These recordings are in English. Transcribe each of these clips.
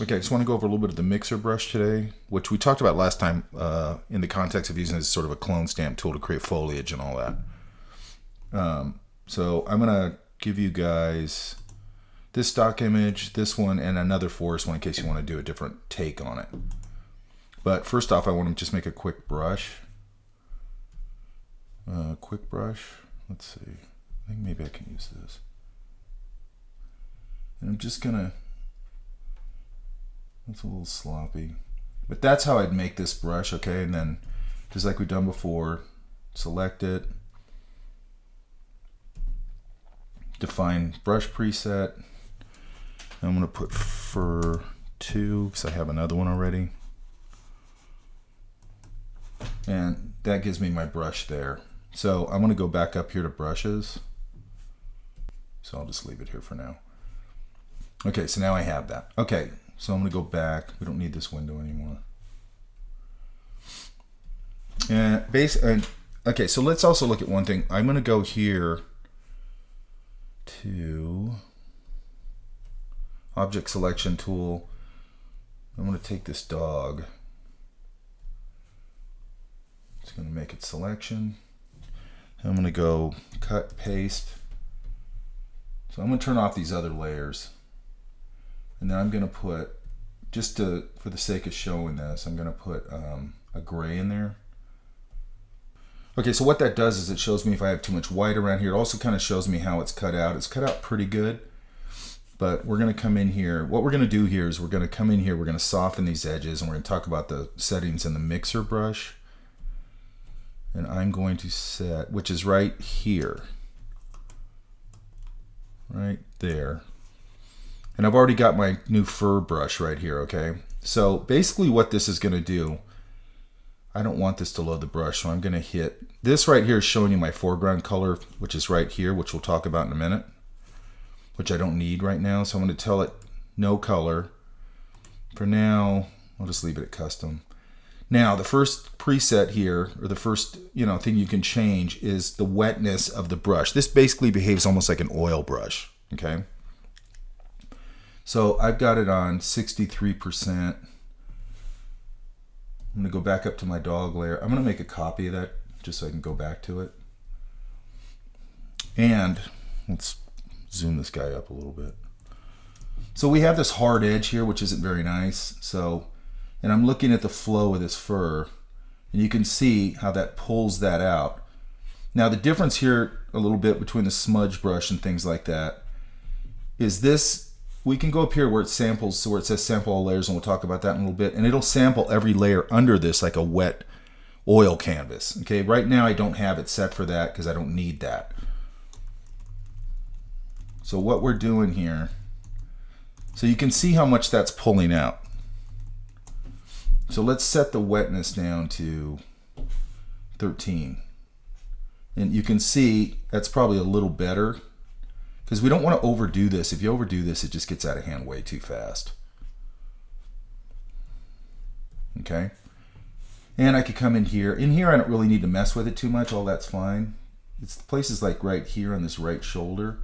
Okay, I just want to go over a little bit of the mixer brush today, which we talked about last time in the context of using it as sort of a clone stamp tool to create foliage and all that. So I'm going to give you guys this stock image, this one, and another forest one in case you want to do a different take on it. But first off, I want to just make a quick brush. Quick brush. Let's see. I think maybe I can use this. And I'm just going to... It's a little sloppy, but that's how I'd make this brush, okay? And then, just like we've done before, select it, define brush preset. I'm going to put fur 2 because I have another one already. And that gives me my brush there. So I'm going to go back up here to brushes. So I'll just leave it here for now. Okay, so now I have that. Okay. So I'm going to go back. We don't need this window anymore. And okay, so let's also look at one thing. I'm going to go here to Object Selection Tool. I'm going to take this dog. It's going to make it selection. I'm going to go cut, paste. So I'm going to turn off these other layers. And then I'm going to put, for the sake of showing this, I'm going to put a gray in there. Okay, so what that does is it shows me if I have too much white around here. It also kind of shows me how it's cut out. It's cut out pretty good, but we're going to come in here. What we're going to do here is we're going to come in here, we're going to soften these edges, and we're going to talk about the settings in the mixer brush. And I'm going to set, which is right here, right there. And I've already got my new fur brush right here, okay? So basically what this is going to do, I don't want this to load the brush, so I'm going to hit, this right here is showing you my foreground color, which is right here, which we'll talk about in a minute, which I don't need right now. So I'm going to tell it no color. For now, I'll just leave it at custom. Now, the first preset here, or the first thing you can change is the wetness of the brush. This basically behaves almost like an oil brush, okay? So I've got it on 63%. I'm going to go back up to my dog layer. I'm going to make a copy of that just so I can go back to it. And let's zoom this guy up a little bit. So we have this hard edge here, which isn't very nice. And I'm looking at the flow of this fur, and you can see how that pulls that out. Now the difference here a little bit between the smudge brush and things like that is this. We can go up here where it samples, so where it says sample all layers, and we'll talk about that in a little bit. And it'll sample every layer under this like a wet oil canvas. Okay, right now I don't have it set for that because I don't need that. So what we're doing here, so you can see how much that's pulling out. So let's set the wetness down to 13. And you can see that's probably a little better, because we don't want to overdo this. If you overdo this, it just gets out of hand way too fast. Okay? And I could come in here. In here, I don't really need to mess with it too much. All that's fine. It's places like right here on this right shoulder.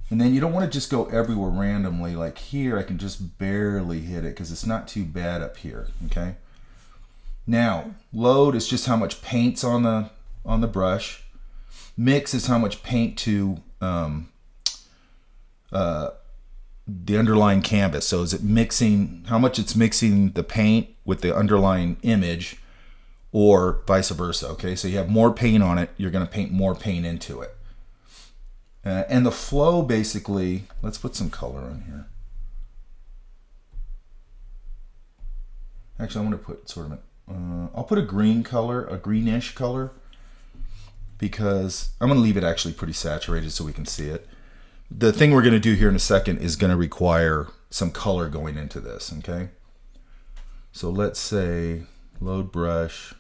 And then you don't want to just go everywhere randomly. Like here, I can just barely hit it because it's not too bad up here. Okay? Now, load is just how much paint's on the brush. Mix is how much paint to the underlying canvas. So is it mixing, how much it's mixing the paint with the underlying image, or vice versa. Okay, so you have more paint on it, you're going to paint more paint into it. And the flow basically, let's put some color on here. Actually, I'm going to put sort of I'll put a green color, a greenish color, because I'm going to leave it actually pretty saturated so we can see it. The thing we're going to do here in a second is going to require some color going into this, okay? So let's say load brush.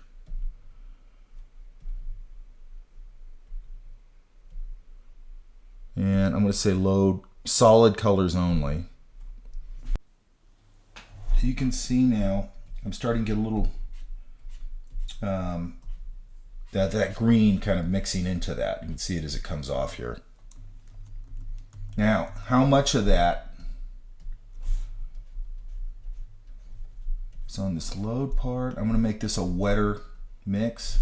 And I'm going to say load solid colors only. So you can see now I'm starting to get a little that green kind of mixing into that. You can see it as it comes off here. Now, how much of that So on this load part, I'm going to make this a wetter mix.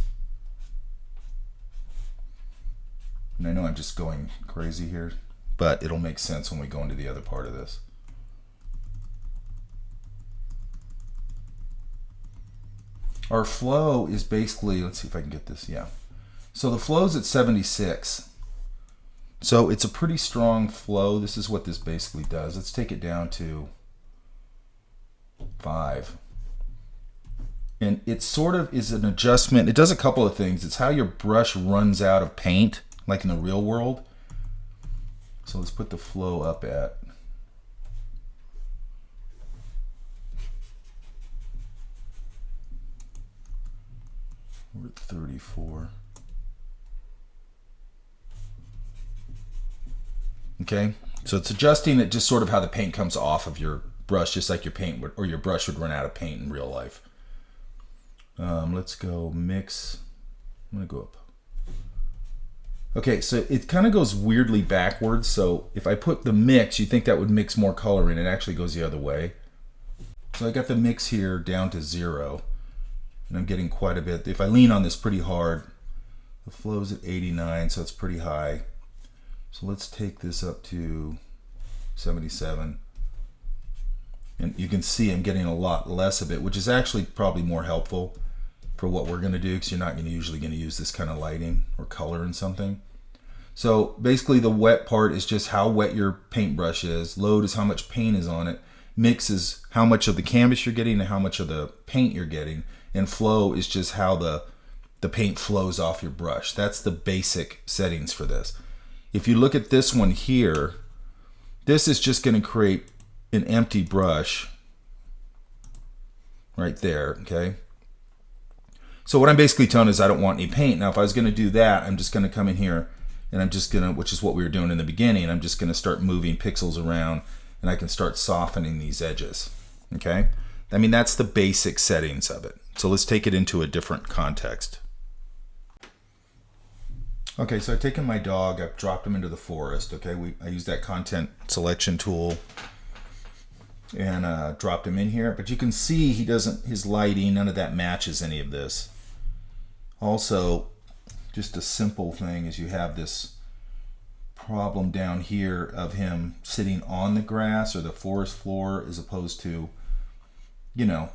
And I know I'm just going crazy here, but it'll make sense when we go into the other part of this. Our flow is basically, let's see if I can get this, yeah. So the flow's at 76. So it's a pretty strong flow. This is what this basically does. Let's take it down to 5. And it sort of is an adjustment. It does a couple of things. It's how your brush runs out of paint, like in the real world. So let's put the flow up at, we're at 34. Okay, so it's adjusting it just sort of how the paint comes off of your brush, just like your paint would, or your brush would run out of paint in real life. Let's go mix. I'm gonna go up. Okay, so it kind of goes weirdly backwards. So if I put the mix, you think that would mix more color in. It actually goes the other way. So I got the mix here down to 0, and I'm getting quite a bit. If I lean on this pretty hard, the flow's at 89, so it's pretty high. So let's take this up to 77. And you can see I'm getting a lot less of it, which is actually probably more helpful for what we're going to do, because you're not usually going to use this kind of lighting or color in something. So basically the wet part is just how wet your paintbrush is. Load is how much paint is on it. Mix is how much of the canvas you're getting and how much of the paint you're getting. And flow is just how the paint flows off your brush. That's the basic settings for this. If you look at this one here, this is just going to create an empty brush right there, okay? So what I'm basically telling is I don't want any paint. Now if I was going to do that, I'm just going to come in here and I'm just going to, which is what we were doing in the beginning, I'm just going to start moving pixels around and I can start softening these edges, okay? I mean, that's the basic settings of it. So let's take it into a different context. Okay, so I've taken my dog, I've dropped him into the forest, okay? I used that content selection tool and dropped him in here, but you can see he doesn't, his lighting, none of that matches any of this. Also, just a simple thing is you have this problem down here of him sitting on the grass or the forest floor as opposed to, you know,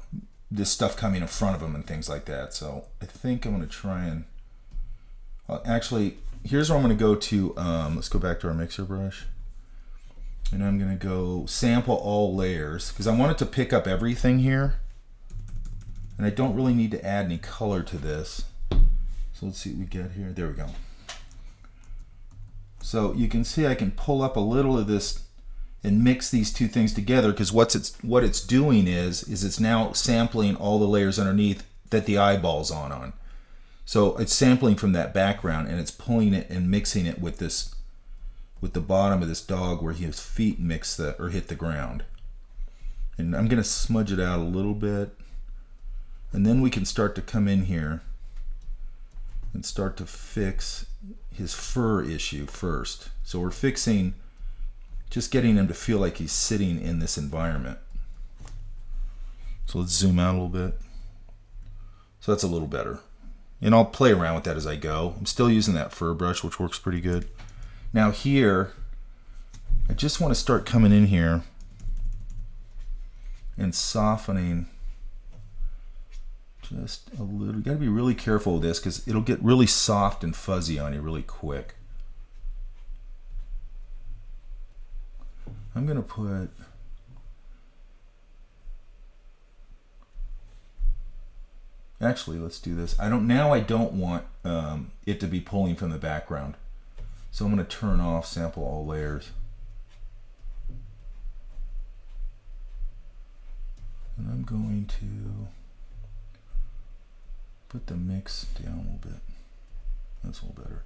this stuff coming in front of him and things like that. So I think I'm going to try and, actually, here's where I'm going to go to, let's go back to our mixer brush. And I'm going to go sample all layers because I want it to pick up everything here. And I don't really need to add any color to this. So let's see what we get here. There we go. So you can see I can pull up a little of this and mix these two things together because what it's doing is it's now sampling all the layers underneath that the eyeball's on. So it's sampling from that background and it's pulling it and mixing it with this, with the bottom of this dog where his feet mix or hit the ground. And I'm going to smudge it out a little bit. And then we can start to come in here and start to fix his fur issue first. So we're fixing, just getting him to feel like he's sitting in this environment. So let's zoom out a little bit. So that's a little better. And I'll play around with that as I go. I'm still using that fur brush, which works pretty good. Now here, I just want to start coming in here and softening just a little. You got to be really careful with this because it'll get really soft and fuzzy on you really quick. I'm going to put, actually, let's do this. Now I don't want it to be pulling from the background. So I'm going to turn off sample all layers. And I'm going to put the mix down a little bit. That's a little better.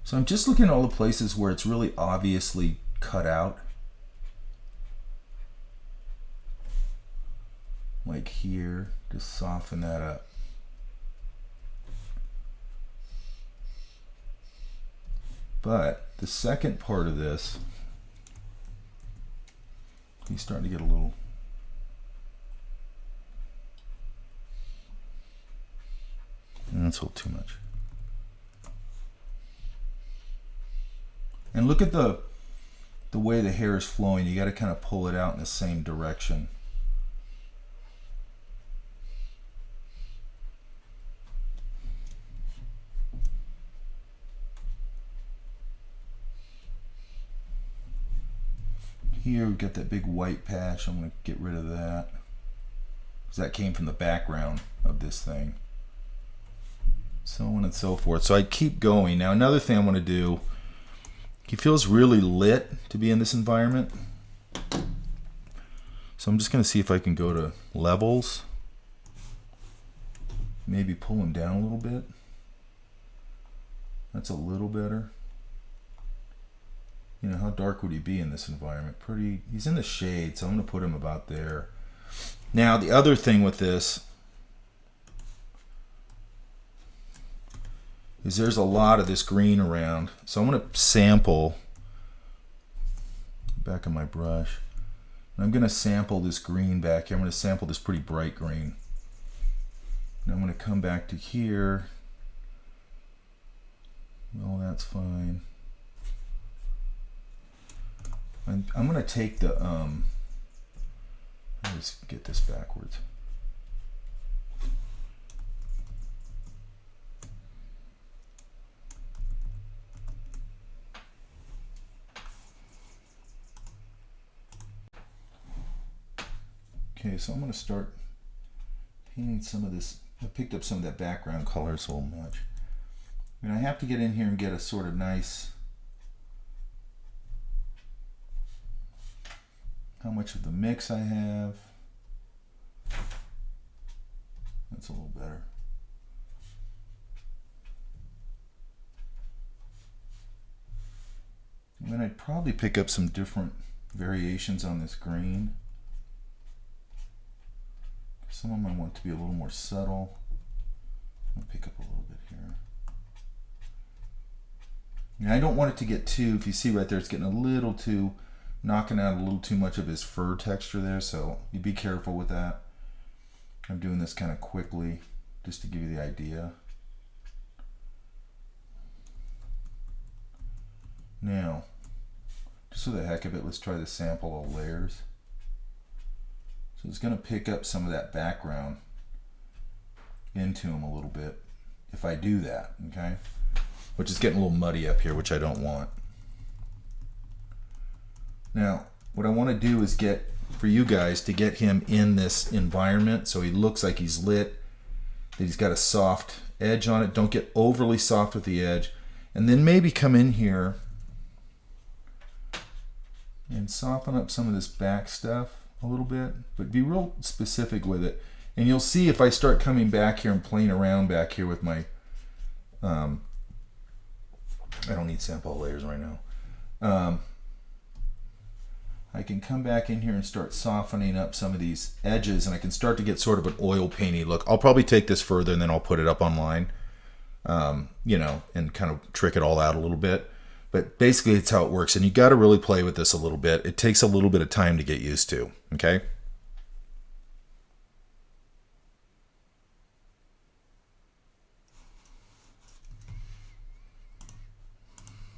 So I'm just looking at all the places where it's really obviously cut out. Like here, just soften that up. But the second part of this, he's starting to get a little, That's a little too much. And look at the way the hair is flowing. You got to kind of pull it out in the same direction. Here we've got that big white patch. I'm going to get rid of that, because that came from the background of this thing. So on and so forth. So I keep going. Now another thing I want to do, he feels really lit to be in this environment. So I'm just going to see if I can go to levels. Maybe pull him down a little bit. That's a little better. You know, how dark would he be in this environment? He's in the shade, so I'm going to put him about there. Now, the other thing with this is there's a lot of this green around. So I'm going to sample back of my brush. And I'm going to sample this green back here. I'm going to sample this pretty bright green. And I'm going to come back to here. Well, that's fine. I'm going to take the, let's get this backwards. Okay, so I'm going to start painting some of this. I picked up some of that background color so much. And I have to get in here and get a sort of nice, how much of the mix I have. That's a little better. And then I'd probably pick up some different variations on this green. Some of them I want to be a little more subtle. I'll pick up a little bit here. And I don't want it to get too, if you see right there, it's getting a little too, knocking out a little too much of his fur texture there, so you be careful with that. I'm doing this kind of quickly just to give you the idea. Now, just for the heck of it, let's try the sample of layers. So it's going to pick up some of that background into him a little bit if I do that, okay? Which is getting a little muddy up here, which I don't want. Now, what I want to do is get, for you guys, to get him in this environment so he looks like he's lit, that he's got a soft edge on it. Don't get overly soft with the edge. And then maybe come in here and soften up some of this back stuff a little bit, but be real specific with it. And you'll see if I start coming back here and playing around back here with my, I don't need sample layers right now. I can come back in here and start softening up some of these edges, and I can start to get sort of an oil painty look. I'll probably take this further and then I'll put it up online, you know, and kind of trick it all out a little bit. But basically it's how it works, and you got to really play with this a little bit. It takes a little bit of time to get used to, okay?